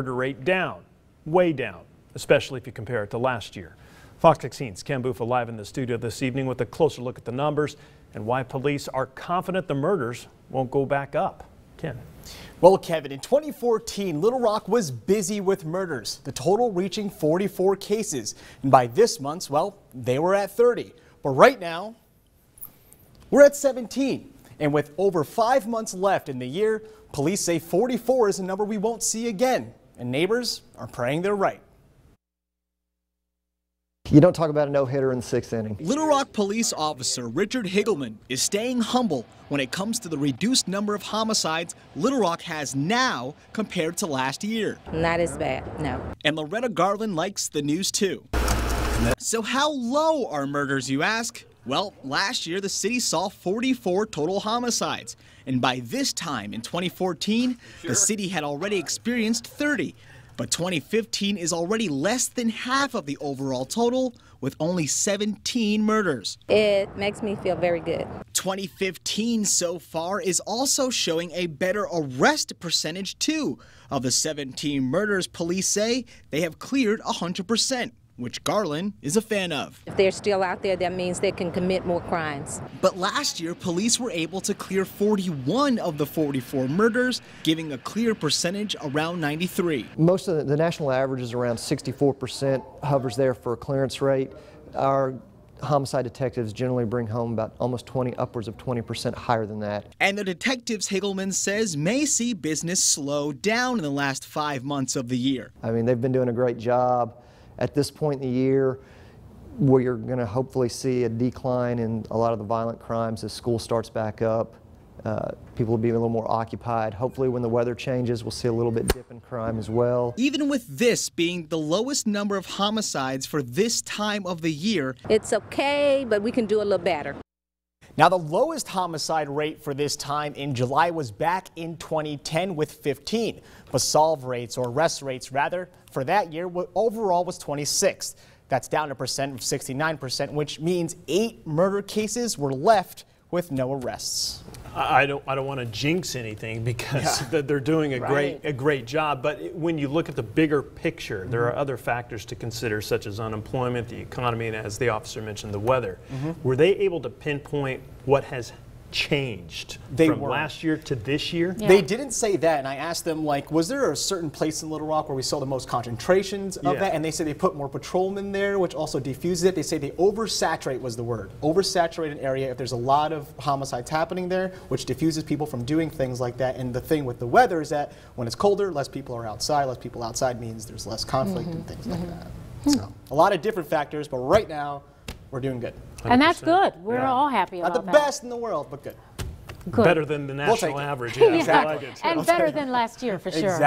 murder rate down, way down, especially if you compare it to last year. Fox 16's Ken Booth live in the studio this evening with a closer look at the numbers and why police are confident the murders won't go back up. Ken. Well, Kevin, in 2014, Little Rock was busy with murders, the total reaching 44 cases. And by this month, well, they were at 30. But right now, we're at 17. And with over 5 months left in the year, police say 44 is a number we won't see again. And neighbors are praying they're right. You don't talk about a no-hitter in the 6th inning. Little Rock police officer Richard Higelman is staying humble when it comes to the reduced number of homicides Little Rock has now compared to last year. Not as bad, no. And Loretta Garland likes the news too. So how low are murders, you ask? Well, last year the city saw 44 total homicides. And by this time in 2014, the city had already experienced 30. But 2015 is already less than half of the overall total, with only 17 murders. It makes me feel very good. 2015 so far is also showing a better arrest percentage too. Of the 17 murders, police say they have cleared 100%. Which Garland is a fan of. If they're still out there, that means they can commit more crimes. But last year, police were able to clear 41 of the 44 murders, giving a clear percentage around 93. Most of the national average is around 64%, hovers there for a clearance rate. Our homicide detectives generally bring home about almost upwards of 20% higher than that. And the detectives, Higelman says, may see business slow down in the last 5 months of the year. I mean, they've been doing a great job. At this point in the year, we're going to hopefully see a decline in a lot of the violent crimes as school starts back up. People will be a little more occupied. Hopefully when the weather changes, we'll see a little bit dip in crime as well. Even with this being the lowest number of homicides for this time of the year, it's okay, but we can do a little better. Now, the lowest homicide rate for this time in July was back in 2010 with 15. But solve rates, or arrest rates rather, for that year overall was 26. That's down a percent of 69%, which means 8 murder cases were left with no arrests. I don't want to jinx anything because they're doing a great job. But when you look at the bigger picture, there are other factors to consider, such as unemployment, the economy, and as the officer mentioned, the weather. Were they able to pinpoint what has changed from last year to this year? Yeah. They didn't say that, and I asked them, like, was there a certain place in Little Rock where we saw the most concentrations of that? And they said they put more patrolmen there, which also diffuses it. They say they oversaturate was the word. Oversaturate an area if there's a lot of homicides happening there, which diffuses people from doing things like that. And the thing with the weather is that when it's colder, less people are outside. Less people outside means there's less conflict and things like that. So a lot of different factors, but right now, we're doing good. 100%. And that's good. We're all happy about that. Not the best in the world, but good. Better than the national average. Yeah. Exactly. And better than last year, for sure. Exactly.